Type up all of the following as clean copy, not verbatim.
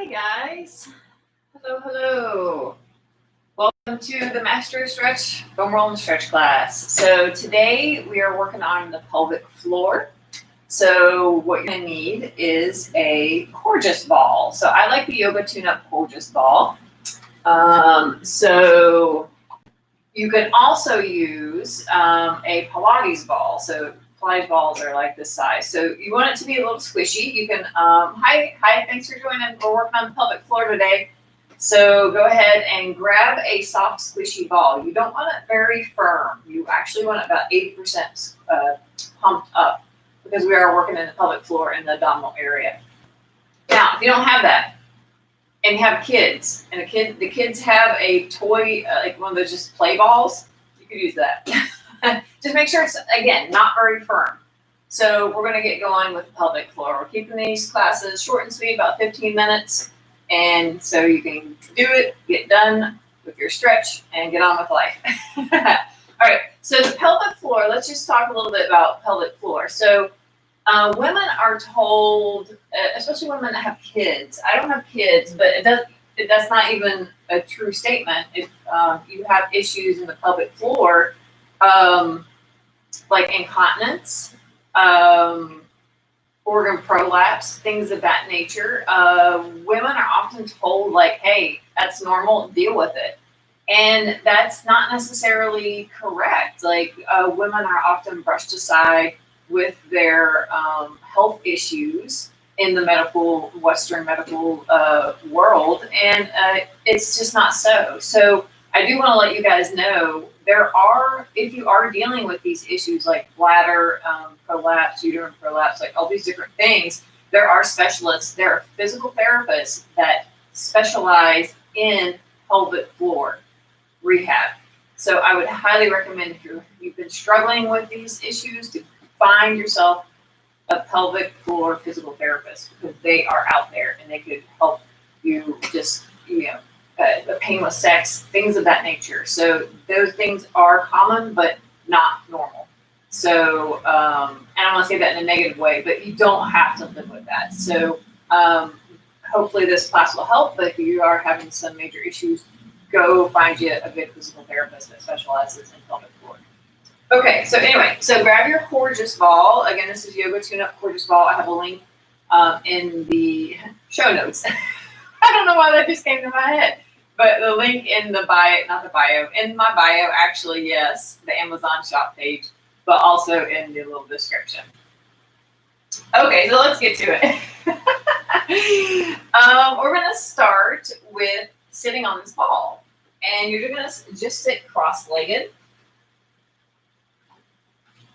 Hi guys. Hello, hello. Welcome to the Mastro Stretch Femoral and Stretch class. So today we are working on the pelvic floor. So what you're gonna need is a Coregeous ball. So I like the Yoga Tune-Up Coregeous ball. So you can also use a Pilates ball. So Pilates balls are like this size. So you want it to be a little squishy. You can, hi, thanks for joining. We're working on the pelvic floor today. So go ahead and grab a soft squishy ball. You don't want it very firm. You actually want it about 80% pumped up because we are working in the pelvic floor in the abdominal area. Now, if you don't have that and you have kids and the kids have a toy, like one of those just play balls, you could use that. Just make sure it's, again, not very firm. So we're going to get going with the pelvic floor. We're keeping these classes short and sweet, about 15 minutes. And so you can do it, get done with your stretch, and get on with life. All right, so the pelvic floor, let's just talk a little bit about pelvic floor. So women are told, especially women that have kids. I don't have kids, but that's not even a true statement. If you have issues in the pelvic floor, like incontinence, organ prolapse, things of that nature, women are often told like, hey, that's normal, deal with it. And that's not necessarily correct. Like women are often brushed aside with their health issues in the Western medical world. And it's just not so. So I do want to let you guys know if you are dealing with these issues like bladder prolapse, uterine prolapse, like all these different things, there are specialists, there are physical therapists that specialize in pelvic floor rehab. So I would highly recommend if you've been struggling with these issues to find yourself a pelvic floor physical therapist because they are out there and they could help you just, the painless sex, things of that nature. So those things are common, but not normal. So, and I don't want to say that in a negative way, but you don't have to live with that. So hopefully this class will help, but if you are having some major issues, go find you a good physical therapist that specializes in pelvic floor. Okay, so anyway, so grab your Coregeous ball. Again, this is Yoga Tune-Up Coregeous ball. I have a link in the show notes. I don't know why that just came to my head. But the link in the bio, in my bio, actually, yes, the Amazon shop page, but also in the little description. Okay, so let's get to it. We're going to start with sitting on this ball. And you're going to just sit cross-legged.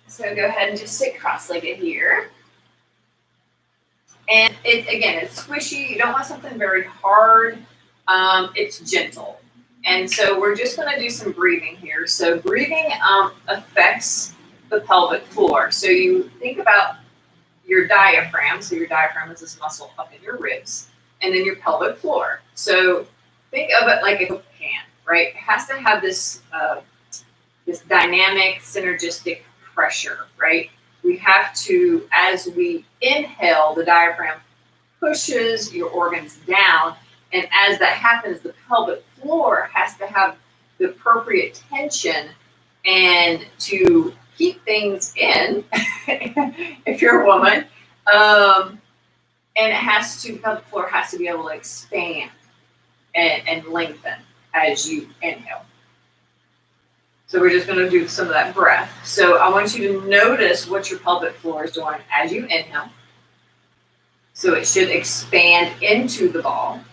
So go ahead and just sit cross-legged here. And it's squishy. You don't want something very hard. It's gentle. And so we're just going to do some breathing here. So breathing affects the pelvic floor. So you think about your diaphragm. So your diaphragm is this muscle up in your ribs. And then your pelvic floor. So think of it like a Coke can, right? It has to have this, this dynamic, synergistic pressure, right? We have to, as we inhale, the diaphragm pushes your organs down. And as that happens, the pelvic floor has to have the appropriate tension and to keep things in, if you're a woman. And the pelvic floor has to be able to expand and lengthen as you inhale. So we're just going to do some of that breath. So I want you to notice what your pelvic floor is doing as you inhale. So it should expand into the ball.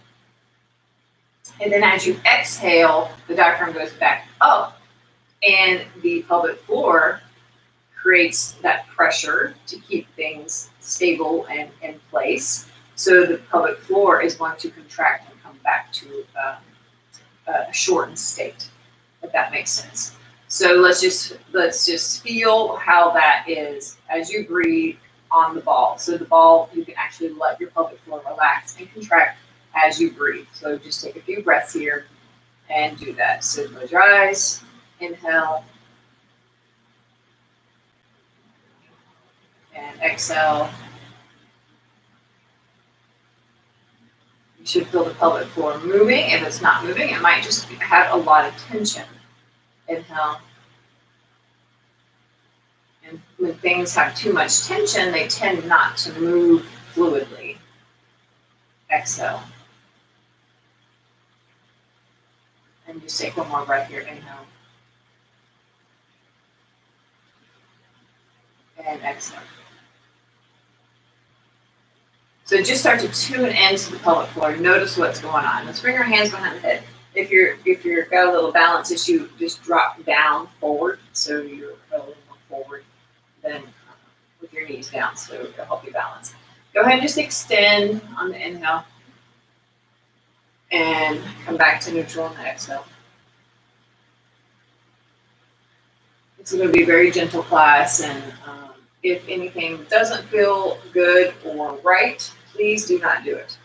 And then as you exhale, the diaphragm goes back up and the pelvic floor creates that pressure to keep things stable and in place. So the pelvic floor is going to contract and come back to a shortened state, if that makes sense. So let's just feel how that is as you breathe on the ball. So the ball, you can actually let your pelvic floor relax and contract as you breathe. So just take a few breaths here and do that. So close your eyes, inhale, and exhale. You should feel the pelvic floor moving. If it's not moving, it might just have a lot of tension. Inhale. And when things have too much tension, they tend not to move fluidly. Exhale. And just take one more breath here. Inhale. And exhale. So just start to tune into the pelvic floor. Notice what's going on. Let's bring our hands behind the head. If you're got a little balance issue, just drop down forward. So you're a little more forward than with your knees down. So it'll help you balance. Go ahead and just extend on the inhale. And come back to neutral on the exhale. It's going to be a very gentle class, and if anything doesn't feel good or right, please do not do it.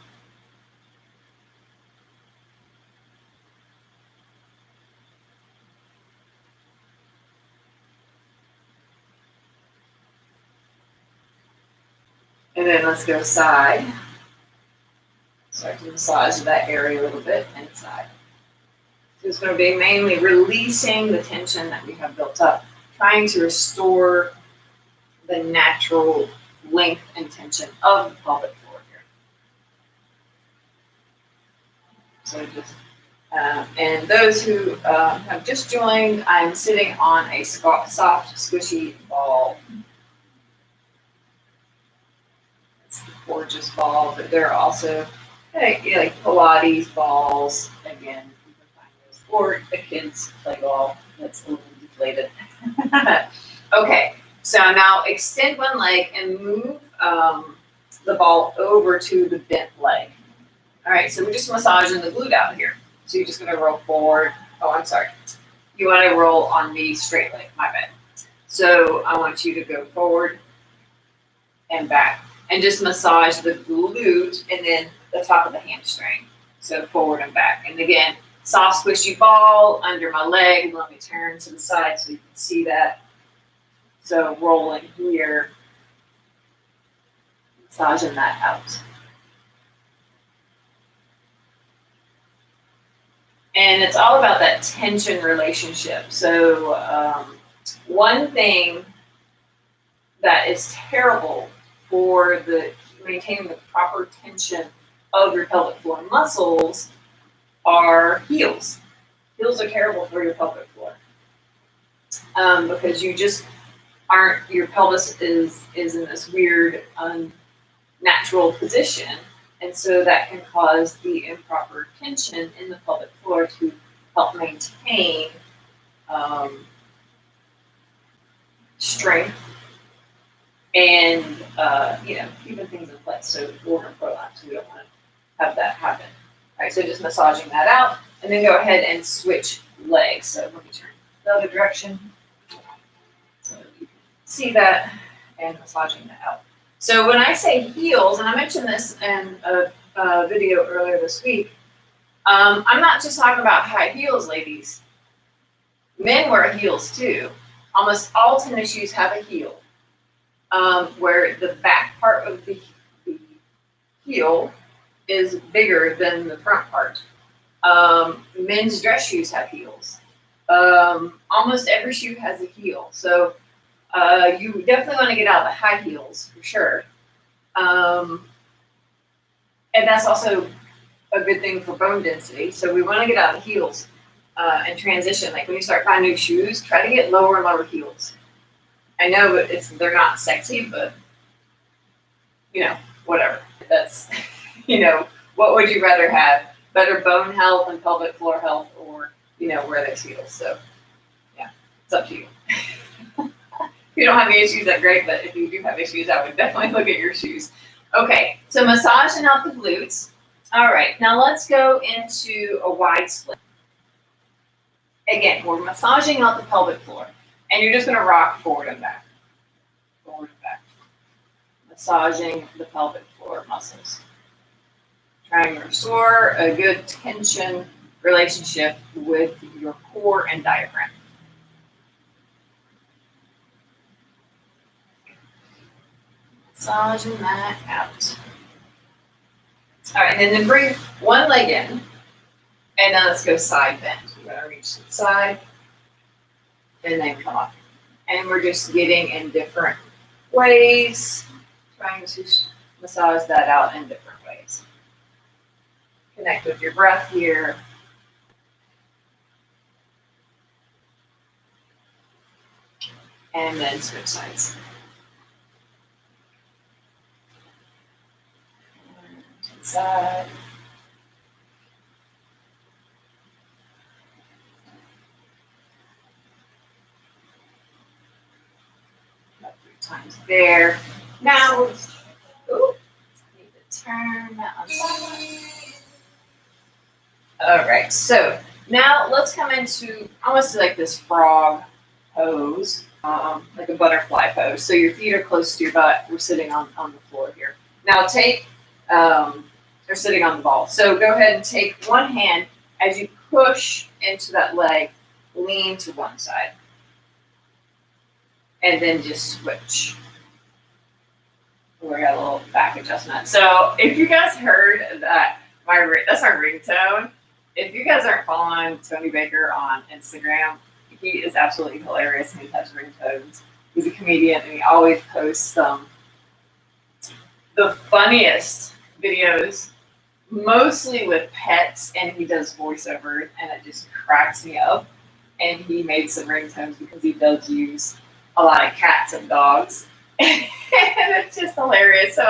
And then let's go side. Start to massage that area a little bit inside. So it's going to be mainly releasing the tension that we have built up, trying to restore the natural length and tension of the pelvic floor here. So just, and those who have just joined, I'm sitting on a soft, squishy ball. It's a gorgeous ball, but there are also like Pilates balls, again, you can find those, or the kids play ball that's a little deflated. Okay, so now extend one leg and move the ball over to the bent leg. All right, so we're just massaging the glute out here. So you're just gonna roll forward. Oh, I'm sorry. You wanna roll on the straight leg, my bad. So I want you to go forward and back and just massage the glute and then the top of the hamstring. So forward and back. And again, soft squishy ball under my leg. Let me turn to the side so you can see that. So rolling here, massaging that out. And it's all about that tension relationship. So one thing that is terrible for maintaining the proper tension of your pelvic floor muscles are heels. Heels are terrible for your pelvic floor because you just aren't, your pelvis is in this weird unnatural position, and so that can cause the improper tension in the pelvic floor to help maintain strength and keeping things in place. So we're in prolapse, we don't want to have that happen. All right, so just massaging that out, and then go ahead and switch legs. So let me turn the other direction so you can see that, and massaging that out. So when I say heels, and I mentioned this in a video earlier this week, I'm not just talking about high heels, ladies. Men wear heels too. Almost all tennis shoes have a heel, where the back part of the heel is bigger than the front part. Men's dress shoes have heels. Almost every shoe has a heel. So you definitely want to get out of the high heels for sure. And that's also a good thing for bone density. So we want to get out of the heels and transition. Like when you start buying new shoes, try to get lower and lower heels. I know they're not sexy, but whatever. That's what would you rather have? Better bone health and pelvic floor health, or wear those heels. So yeah, it's up to you. If you don't have any issues, that's great, but if you do have issues, I would definitely look at your shoes. Okay, so massaging out the glutes. All right, now let's go into a wide split. Again, we're massaging out the pelvic floor, and you're just going to rock forward and back. Forward and back. Massaging the pelvic floor muscles. Trying to restore a good tension relationship with your core and diaphragm. Massaging that out. All right, and then bring one leg in, and then let's go side bend. We're gonna reach to the side, and then come up. And we're just getting in different ways, trying to massage that out in different ways. Connect with your breath here. And then switch sides. Side. About 3 times there. Now, need to turn that on sideways. All right, so now let's come into almost like this frog pose, like a butterfly pose. So your feet are close to your butt. We're sitting on the floor here. Now take, or sitting on the ball. So go ahead and take one hand as you push into that leg, lean to one side. And then just switch. We got a little back adjustment. So if you guys heard that, that's my ringtone. If you guys aren't following Tony Baker on Instagram, he is absolutely hilarious and he has ringtones. He's a comedian and he always posts the funniest videos, mostly with pets, and he does voiceover, and it just cracks me up. And he made some ringtones because he does use a lot of cats and dogs. And it's just hilarious. So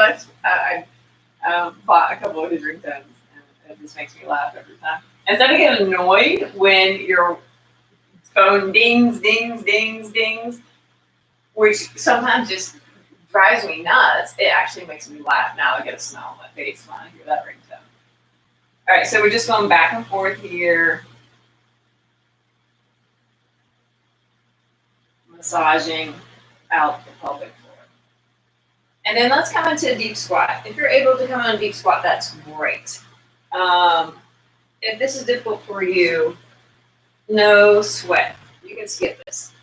I bought a couple of his ringtones, and it just makes me laugh every time. Instead of getting annoyed when your phone dings, dings, dings, dings, which sometimes just drives me nuts, it actually makes me laugh. Now I get a smile on my face when I hear that ringtone. All right, so we're just going back and forth here, massaging out the pelvic floor. And then let's come into a deep squat. If you're able to come in a deep squat, that's great. If this is difficult for you, no sweat. You can skip this.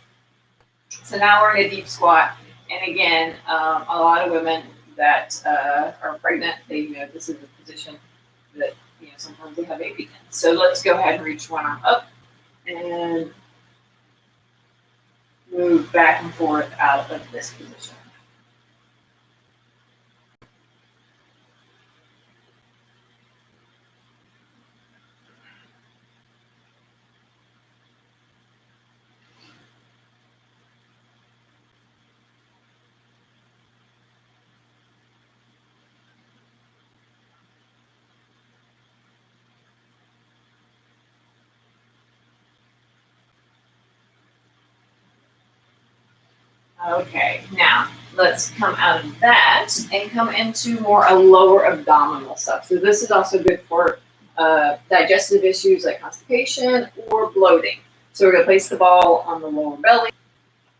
So now we're in a deep squat. And again, a lot of women that are pregnant, they know this is a position that sometimes they have babies in. So let's go ahead and reach one arm up and move back and forth out of this position. Okay, now let's come out of that and come into more a lower abdominal stuff. So this is also good for digestive issues like constipation or bloating. So we're going to place the ball on the lower belly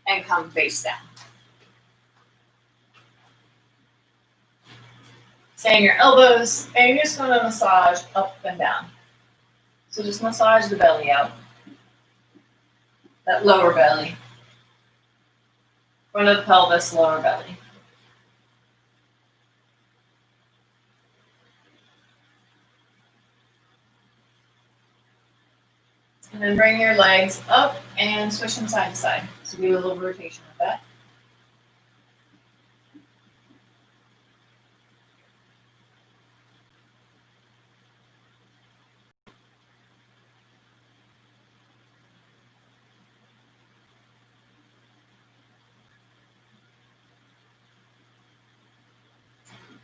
and come face down. Stay on your elbows, and you're just going to massage up and down. So just massage the belly out, that lower belly. Front of the pelvis, lower belly. And then bring your legs up and switch them side to side. So do a little rotation with that.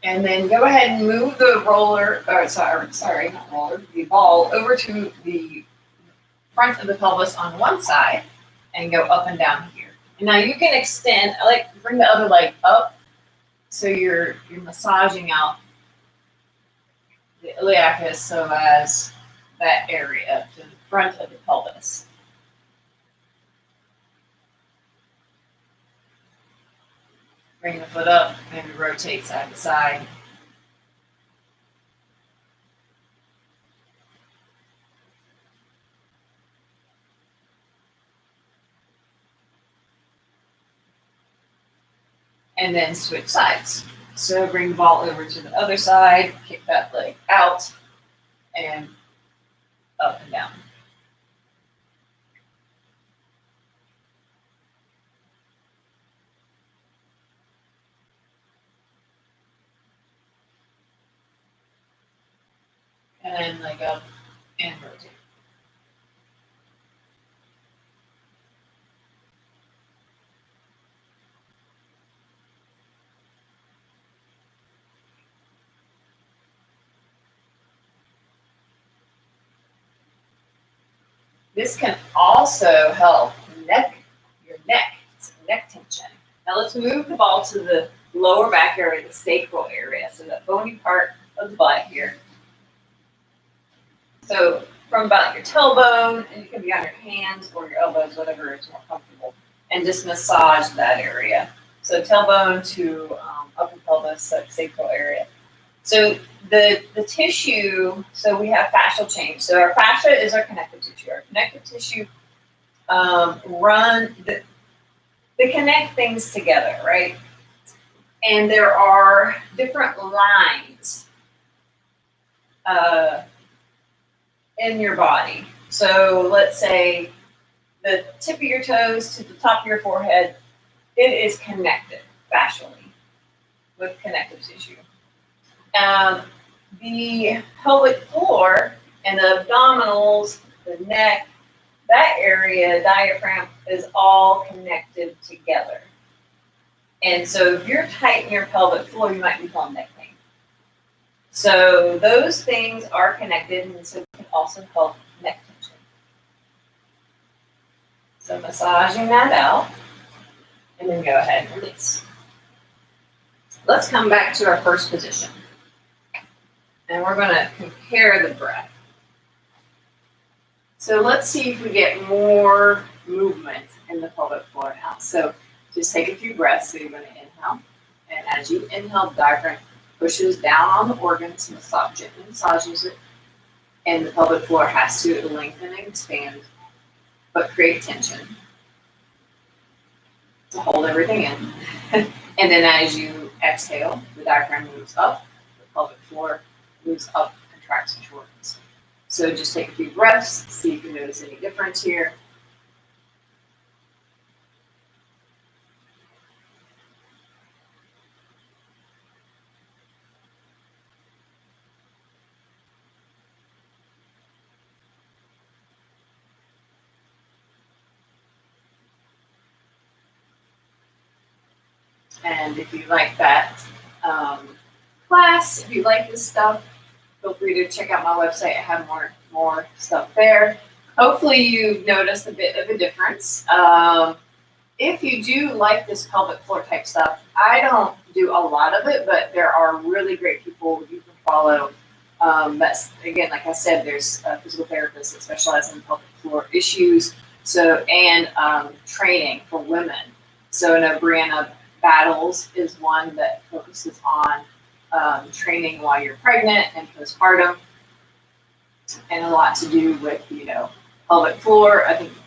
And then go ahead and move the the ball over to the front of the pelvis on one side and go up and down here. And now you can extend, bring the other leg up so you're massaging out the iliacus so as that area to the front of the pelvis. Bring the foot up, maybe rotate side to side. And then switch sides. So bring the ball over to the other side, kick that leg out, and up and down. And leg up and rotate. This can also help your neck, it's neck tension. Now let's move the ball to the lower back area, the sacral area, so that bony part of the butt here. So from about your tailbone, and you can be on your hands or your elbows, whatever is more comfortable, and just massage that area. So tailbone to upper pelvis, sacral area. So the tissue, so we have fascial change. So our fascia is our connective tissue. Our connective tissue they connect things together, right? And there are different lines in your body. So let's say the tip of your toes to the top of your forehead, it is connected fascially with connective tissue. The pelvic floor and the abdominals, the neck, that area, diaphragm, is all connected together. And so if you're tight in your pelvic floor, you might be feeling neck pain. So those things are connected, and so it can also help neck tension. So massaging that out, and then go ahead and release. Let's come back to our first position. And we're going to compare the breath. So let's see if we get more movement in the pelvic floor now. So just take a few breaths. So you're going to inhale. And as you inhale, the diaphragm pushes down on the organs, gently massages it. And the pelvic floor has to lengthen and expand, but create tension to hold everything in. And then as you exhale, the diaphragm moves up, the pelvic floor moves up, contracts and shortens. So just take a few breaths, see if you notice any difference here. And if you like that class, if you like this stuff, feel free to check out my website. I have more stuff there. Hopefully you've noticed a bit of a difference. If you do like this pelvic floor type stuff, I don't do a lot of it, but there are really great people you can follow. That's, again, like I said, there's physical therapists that specialize in pelvic floor issues. So, and training for women. So I know Brianna Battles is one that focuses on training while you're pregnant and postpartum, and a lot to do with, pelvic floor. I think the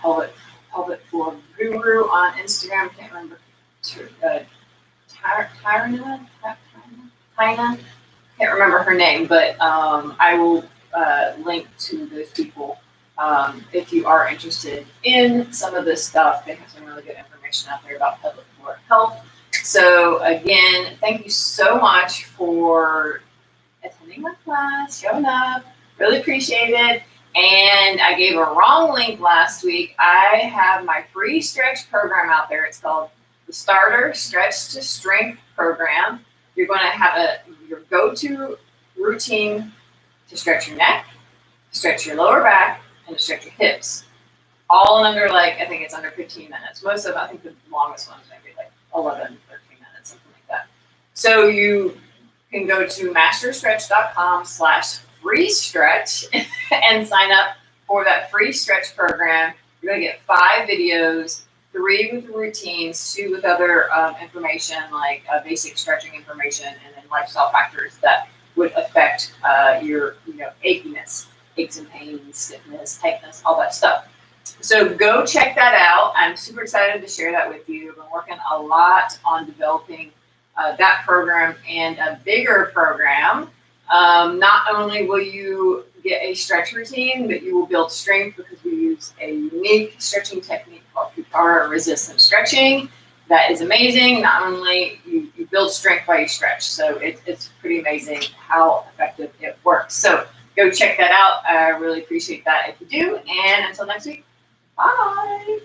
pelvic floor guru on Instagram, I can't remember, Tyna, can't remember her name, but I will link to those people if you are interested in some of this stuff. They have some really good information out there about pelvic floor health. So again, thank you so much for attending my class, showing up. Really appreciate it. And I gave a wrong link last week. I have my free stretch program out there. It's called the Starter Stretch to Strength Program. You're going to have your go-to routine to stretch your neck, to stretch your lower back, and to stretch your hips. All in under, I think it's under 15 minutes. Most of, I think the longest one's maybe 11, 13 minutes, something like that. So you can go to mastrostretch.com/free stretch and sign up for that free stretch program. You're going to get 5 videos, 3 with routines, 2 with other information like basic stretching information, and then lifestyle factors that would affect your achiness, aches and pains, stiffness, tightness, all that stuff. So go check that out. I'm super excited to share that with you. I've been working a lot on developing that program and a bigger program, not only will you get a stretch routine, but you will build strength because we use a unique stretching technique called power resistant stretching. That is amazing. Not only you build strength while you stretch, so it's pretty amazing how effective it works. So go check that out. I really appreciate that if you do. And until next week, bye.